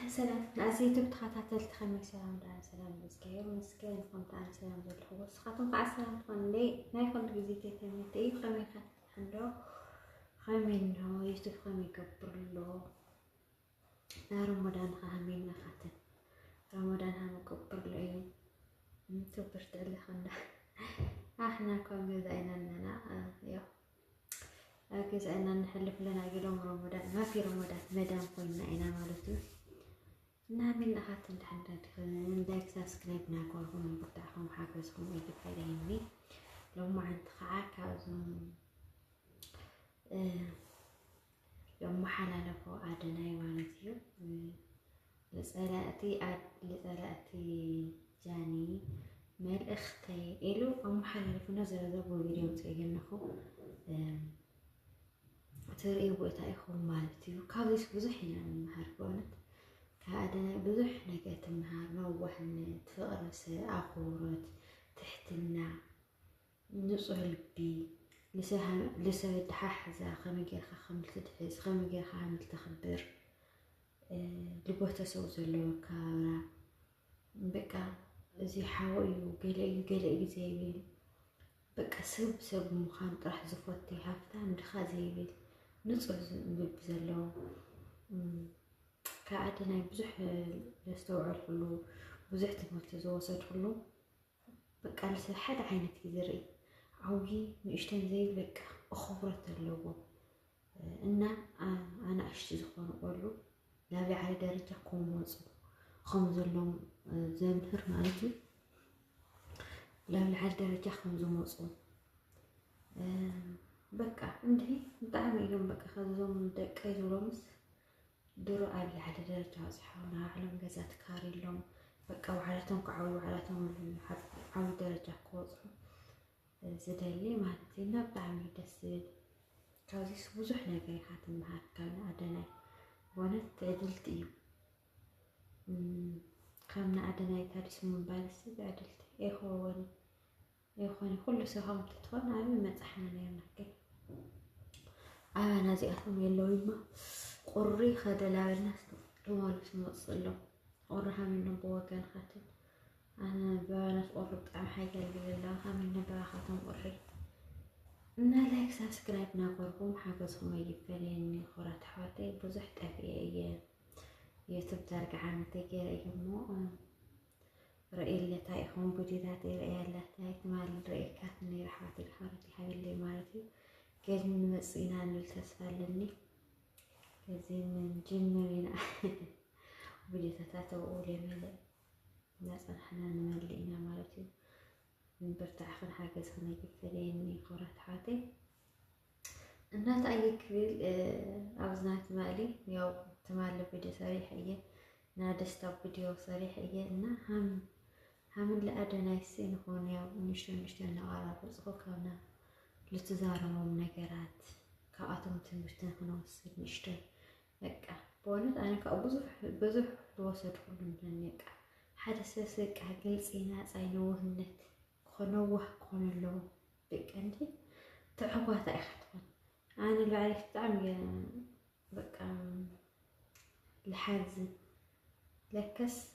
سلام نازي تبت خاتات الخميس سلام دار سلام مسكين قمت عن سلام ذو الخوص خاتم قع سلام خن لي ما يخل جزيتي تمتي خمي خات عنده خمين هو يوسف خمي كبر له رمضان خامين خاتم رمضان هم كبر له تبرت اللي خنده احنا كم جزءنا لنا يا جزءنا نحلف لنا يوم رمضان ما في رمضان مدام قلنا انا مالتي نعمل أخذت عندك لايك سبسكرايب ناقولهم بتاعهم حاجزهم يجيب عليهمني لو ما عند خاك عزم لو ما حلال فوق عدناي مالتيو لسألاتي جاني مال أختي إلو أم حلال في نزل ذبوا فيديو تيجنخو ترى بوقتها إخو مالتيو كابيس بزحنا من هربونت كأدنى بزح نجات النهار نوحنا تفقرس أخورت تحتنا نصه البي لسه تححزة خمجة خمل تدحس خمجة خامل تخبر لبوتا سوز اللو كارا بقى زي حاوي وقلق زيبيل بقى سب مخان راح زفوتي هفتان دخا زيبيل نصه ببزلو كأدنى بزح لستوعب كله بزح تمرت زوصل كله بقى لسه حد عينك يزري عوي مشتين زي بقى أخبرت اللوجو إن أنا أشتي زخون أقوله لا بعد درجة كوموز خمس اللهم زمهر مالتي لا بعد درجة خمس موصل بقى عندي دعم يوم بقى خذهم دق يزورمس درو أبي على درجة أصحابنا علم جزات كاري لهم بقى وعلتهم كعوي وعلتهم عوي درجة كوزهم زدلي مالتي نبدأ دسل كازيس بزحنا في حاتم معك كان أدنى وانا تعدلت إيو خامنا أدنى تاريس من بالس بعدلت إخواني كل سهم تدخل عامل ما تحنا نحكي أنا زي أثم يلوي قري خدلا الناس لو اسمه صلوا قرها من نبوة كان خاتم أنا بناس قرب عم حاجة لله من نبوة خاتم قري إن لايك سبسكرايب ناقولكم حاجزهم يجيب فلين خرات حواتي بزحت أبي يوتيوب ترجع عن تجير يمو رأي اللي تايخون بديدات رأي اللي تايك مال رأي كاتني رحواتي الحارتي حاجة اللي مالتي كيف من مسينا نلتسفلني كذي من جنوينا بديدات أولي ملء ناس أحنا نملئنا مالتي برتاح خن حاجز خن يجيب فليني خورات حاتي النات أي كبير أوزنات مالي يو تمال فيديو صريحية نادست فيديو صريحية إنه هم لأدنى يسين هون يو نشتن نقارا بصفو كونا لتزارمو منقرات كأطم تمشتن خنوصي نشتن لكا بونت أنا كأبزح الوسط كلهم لنكا حدث سيك عقلت إناس عينوه النت خنوه كون اللو بك أنتي تعبوا تأخذون أنا اللي عرفت تعمل بقى الحازم لكس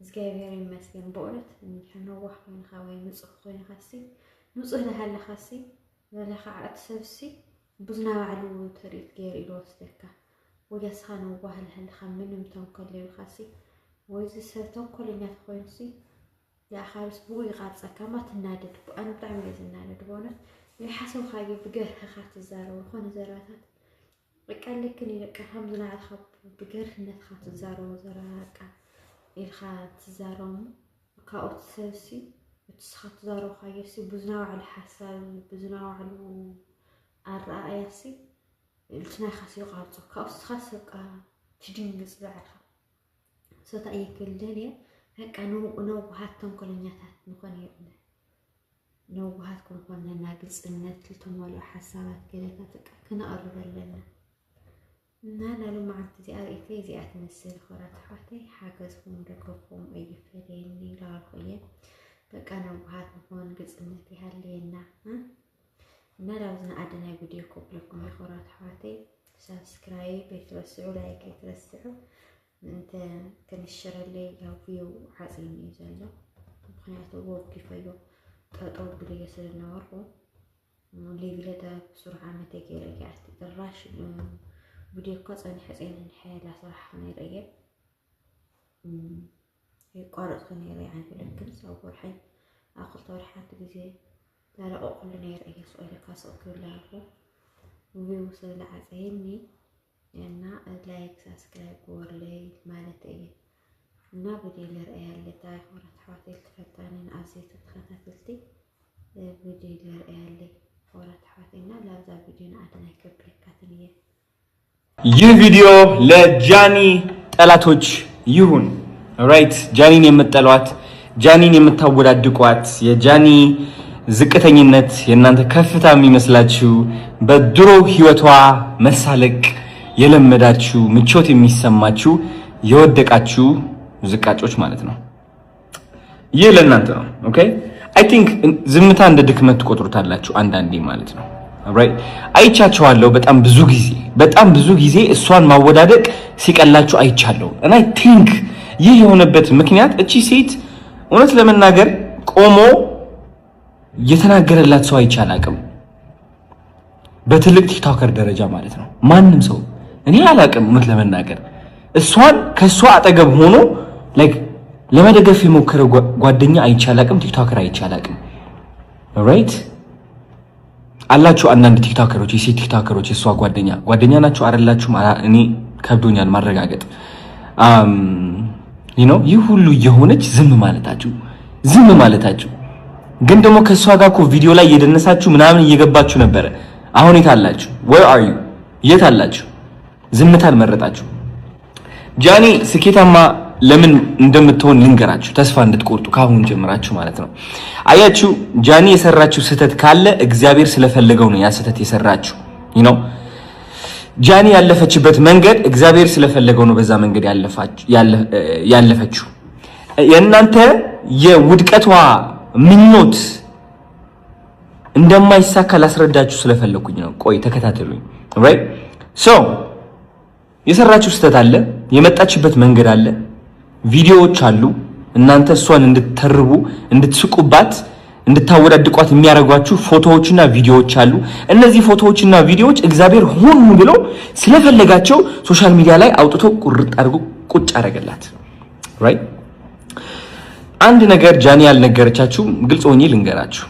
زجاجيري مسكين بقولت إن خنوه كون خوي نصح كون خاسي نصح لها خاسي ولا خاعت سبسي بزنا علو طريق غير إلوستكا وجس خنوه لها خمن متنقل لي خاسي وإذا ستنقل إنها خوينسي لا خالص بوي غاصة كما تنادد أنا بتعمل زنادد بونت يحسوا خايف بجر خات الزارو خون زراتات قال لك إني لك حمزنا على خب بجر نتخات الزارو زراك الخات الزارو كأوت سلسي وتسخات زارو خايسي بزنا على الحسن بزنا على الرأيسي التنا خاسي غاصة كأوت خاسك تجين بزبعها صوت أي كل دنيا هيك نوبهات تنقلنياتات نكون يبنى نوبهاتكم كنا ناقص النت لتمولوا حسابات كده كنا أرد لنا نانا لما عدت زي أتمثل خورات حواتي حاجزكم ركبكم أي فريني لا الخية بقى نوبهات نكون قص النت هاللينا نانا وزنا أدنى فيديو كوب لكم خورات حواتي سبسكرايب يتوسعوا لايك يتوسعوا انت كنشرلي ያው ቪው حزين ይዘለው ምክንያቱም ወርክ ይፈዩ ተጠው ብለ ስለናወርኩ ሌቪለታ ሱርዓ መተክ ይረጋት ድራሽ ቪዲዮ ቆጸን حزين እንሐላ صراحه ነው ይረየ يقارط كن يري عن لكن صور حي اخر طرحات ጊዜ لا اقول لنا يري سؤال كاسو كلافو ويوصل لعزيني እና ላይክ ሰብስክራይብ ወርለይ ማለት እየ እና ቪዲዮ ለርአይ ያለ ታይሆራት ሐዋቴል ተፈታነን አዜት ተከታተልቲ ቪዲዮ ለርአይ ያለ ወራት ሐዋቴና ለዛ ቪዲዮ አድና ከብለካትንየ ይህ ቪዲዮ ለጃኒ ጠላቶች ይሁን ራይት ጃኒን የምትጠሏት ጃኒን የምታወዳድቋት የጃኒ ዝቅተኝነት የናንተ ከፍታ የሚመስላችሁ በድሮ ህይወቷ መሳለቅ የለመዳችሁ ምቾት የሚሰማችሁ የወደቃችሁ ዝቃጮች ማለት ነው ይህ ለእናንተ ነው ኦኬ አይ ቲንክ ዝምታ እንደ ድክመት ትቆጥሩታላችሁ አንዳንዴ ማለት ነው ራይት አይቻችኋለሁ በጣም ብዙ ጊዜ እሷን ማወዳደቅ ሲቀላችሁ አይቻለሁ እና አይ ቲንክ ይህ የሆነበት ምክንያት እቺ ሴት እውነት ለመናገር ቆሞ የተናገረላት ሰው አይቻላቅም በትልቅ ቲክቶከር ደረጃ ማለት ነው ማንም ሰው እኔ አላቅም እውነት ለመናገር እሷን ከሷ አጠገብ ሆኖ ላይክ ለመደገፍ የሞከረ ጓደኛ አይቻላቅም ቲክቶከር አይቻላቅም ራይት አላችሁ አንዳንድ ቲክቶከሮች የሴት ቲክቶከሮች እሷ ጓደኛ ናችሁ አይደላችሁም እኔ ከብዶኛል ማረጋገጥ ይህ ሁሉ የሆነች ዝም ማለታችሁ ግን ደግሞ ከሷ ጋር እኮ ቪዲዮ ላይ እየደነሳችሁ ምናምን እየገባችሁ ነበር አሁን የታላችሁ where are you የታላችሁ ዝምታን መረጣችሁ ጃኒ ስኬታማ ለምን እንደምትሆን ልንገራችሁ ተስፋ እንድትቆርጡ ካሁን ጀምራችሁ ማለት ነው አያችሁ ጃኒ የሰራችሁ ስህተት ካለ እግዚአብሔር ስለፈለገው ነው ያ ስህተት የሰራችሁ ጃኒ ያለፈችበት መንገድ እግዚአብሔር ስለፈለገው ነው በዛ መንገድ ያለፈችው የእናንተ የውድቀቷ ምኞት እንደማይሳካ ላስረዳችሁ ስለፈለኩኝ ነው ቆይ ተከታተሉኝ ራይት ሶ የሰራችሁ ስህተት አለ የመጣችበት መንገድ አለ ቪዲዮዎች አሉ እናንተ እሷን እንድትተርቡ እንድትስቁባት እንድታወዳድቋት የሚያረጋችሁ ፎቶዎችና ቪዲዮዎች አሉ እነዚህ ፎቶዎችና ቪዲዮዎች እግዚአብሔር ሆን ብሎ ስለፈለጋቸው ሶሻል ሚዲያ ላይ አውጥቶ ቁርጥ አድርጎ ቁጭ አረጋላት ራይት አንድ ነገር ጃኒ ያልነገረቻችሁ ግልጽ ሆኜ ልንገራችሁ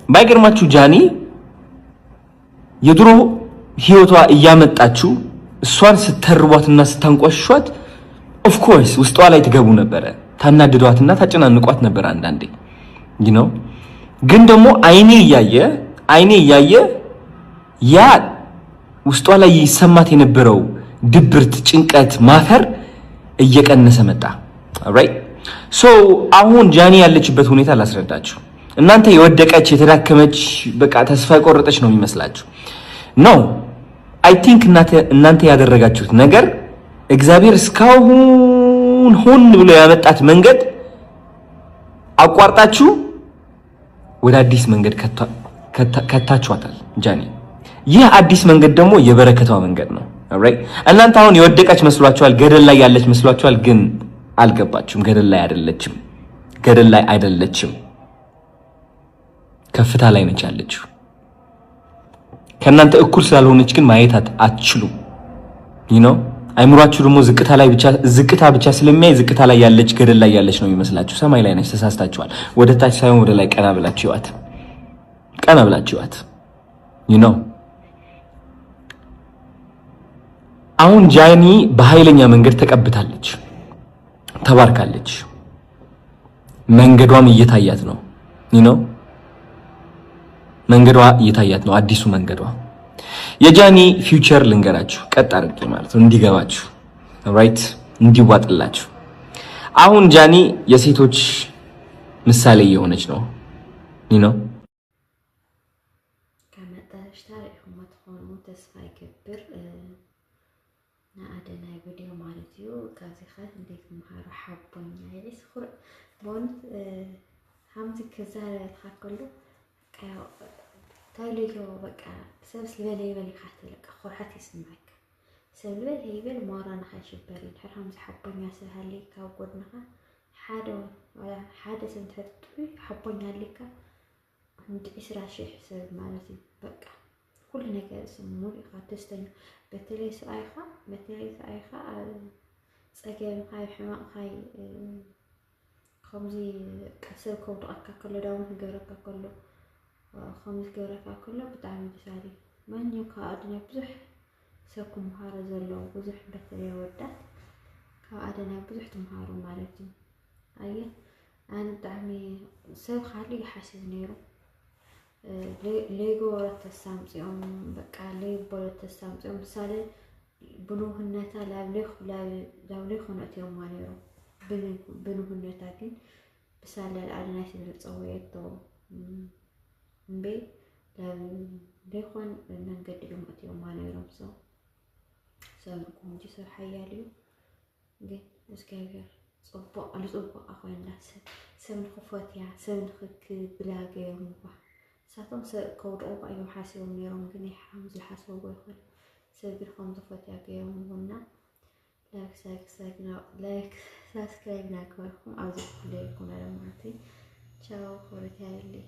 ባይገርማችሁ ጃኒ የድሮ ህይወቷ እያመጣችሁ እሷን ስተርቧትና ስታንቋሽሿት ኦፍ ኮርስ ውስጧ ላይ ትገቡ ነበር ታናድዷትና ታጨናንቋት ነበር አንዳንዴ ግን ደግሞ አይኔ እያየ ያ ውስጧ ላይ ይሰማት የነበረው ድብርት ጭንቀት ማፈር እየቀነሰ መጣ ራይት ሶ አሁን ጃኒ ያለችበት ሁኔታ ላስረዳችሁ እናንተ የወደቀች የተዳከመች በቃ ተስፋ የቆረጠች ነው የሚመስላችሁ ነው አይ ቲንክ እናንተ ያደረጋችሁት ነገር እግዚአብሔር እስካሁን ሆን ብሎ ያመጣት መንገድ አቋርጣችሁ ወደ አዲስ መንገድ ከታችኋታል ጃኒ ይህ አዲስ መንገድ ደግሞ የበረከቷ መንገድ ነው ኦልራይት እናንተ አሁን የወደቀች መስሏችኋል ገደል ላይ ያለች መስሏችኋል ግን አልገባችሁም ገደል ላይ አይደለችም ከፍታ ላይ ነች ያለችው ከናንተ እኩል ስላልሆነች ግን ማየት አትችሉም አይምሯችሁ ደግሞ ዝቅታ ብቻ ስለሚያይ ዝቅታ ላይ ያለች ገደል ላይ ያለች ነው የሚመስላችሁ ሰማይ ላይ ነች ተሳስታችኋል ወደ ታች ሳይሆን ወደ ላይ ቀና ብላችኋት አሁን ጃኒ በኃይለኛ መንገድ ተቀብታለች ተባርካለች መንገዷም እየታያት ነው መንገዷ እየታያት ነው አዲሱ መንገዷ የጃኒ ፊውቸር ልንገራችሁ ቀጥ አድርጌ ማለት ነው እንዲገባችሁ ራይት እንዲዋጥላችሁ አሁን ጃኒ የሴቶች ምሳሌ የሆነች ነው ከመጣሽ ታሪክ መጥፎኑ ተስፋ ይከብር ናአደና ቪዲዮ ማለት ነው ከዚህ ኸት እንዴት መሃራ ሐቦኛ ይልስ ኹር ቦንት ሀምዚ ከዛ ተሐከሉ ታይልዮ በቃ ሰብስ ለበለይ በለይ ካትለቀ ኹርሐት ይስማክ سبلبل هيبل مارا نخشبرين حرام حبونيا سهلي كاودنها حدا سنتحطي حبونيا لك عند إسرع شيء حساب مالتي بقى كل ነገር ስሙል ይኻተስተኝ በተለይ ሰአይኻ ፀገም ሃይ ሕማቅ ሃይ ከምዚ ቀሰብ ከውድቃካ ከሎ ዳውን ገረካ ከሎ ከምዚ ገረካ ከሎ ብጣዕሚ ደሳሊ ማንኛው ከአድና ብዙሕ ሰብ ክምሃሮ ዘለዎ ብዙሕ በተለይ ወዳት ከአድና ብዙሕ ትምሃሮ ማለት እዩ አየ አን ብጣዕሚ ሰብ ካሊ ይሓስብ ነይሩ ليجو تسامعهم بقى ليبول تسامعهم مثال بنوه النتا لابليخ نأتيهم مانيرو بنوه النتا كن مثال الناس اللي تصويته بي لابليخون ننقد لهم أتيهم مانيرو سألكم جسر حياليو جي اسكايفر صبوا على صبوا أخوي الناس سمن خفوتيا سمن خك بلاقي مباح ساتون كودو أيوم حاسبهم نيرهم كني حامز الحاسب ويخل سيرجع خمسة فتيات يوم ونا لايك سبسكرايب ناكوهم أو زي كله يكون على ماتي تشاو خورتي